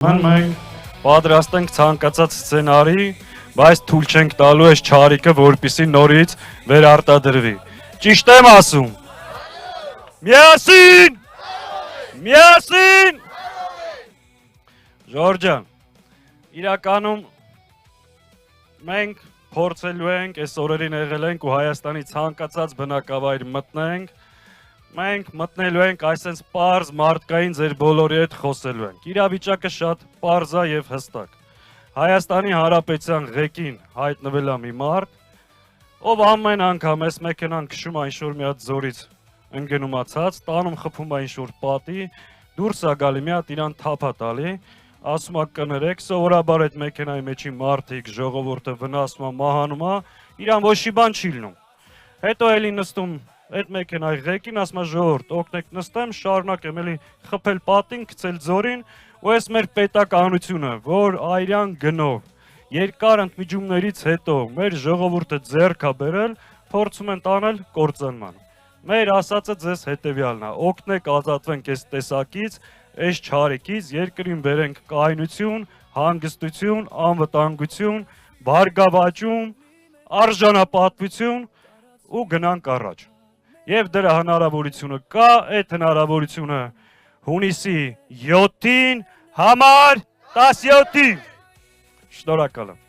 Մենք պատրաստ ենք ցանկացած սցենարի, բայց թույլ չենք տալու այս չարիքը, որպեսզի նորից վերարտադրվի։ Ճիշտ եմ ասում։ Միասին! Միասին! Ժորժ ջան, իրականում մենք փորձելու ենք, այս օրերին եղել ենք ու Հայաստանի ցանկացած բնակավայր մտնենք, մենք մտնելու ենք այսպես պարզ մարդկային ձեր բոլորի հետ խոսելու ենք։ Իրավիճակը շատ պարզ է եւ հստակ։ Հայաստանի Հանրապետության ղեկին հայտնվել է մի մարդ, ով ամեն անգամ այս մեքենան քշում է ինչ-որ մի հատ ձորից ընկնում է ցած, տանում խփում է ինչ-որ պատի, դուրս է գալի մի հատ իրան թափ է տալի, ասում է կներեք, սովորաբար այդ մեքենայի մեջի մարդիկ, ժողովուրդը վնասում է, մահանում է, իրան ոչ մի բան չի լինում։ Հետո էլի նստում այդ մեքենայի ղեկին, ասում է ժողովուրդ, օգնեք նստեմ, շարունակեմ էլի խփել պատին, գցել ձորին, ու այս մեր պետականությունը, որ այրան գնով երկար ընդմիջումներից հետո մեր ժողովուրդը ձեռք է բերել, փորձում են տանել կործանման։ Մեր ասածը ձեզ հետևյալն է, օգնեք ազատվենք այս տեսակից, այս չարիքից, երկրին բերենք կայունություն, հանգստություն, անվտանգություն, բարգավաճում, արժանապատվություն ու գնանք առաջ։ Եվ դրա հնարավորությունը կա, այդ հնարավորությունը հունիսի 7-ին, համար 17-ին։ Շնորհակալ եմ։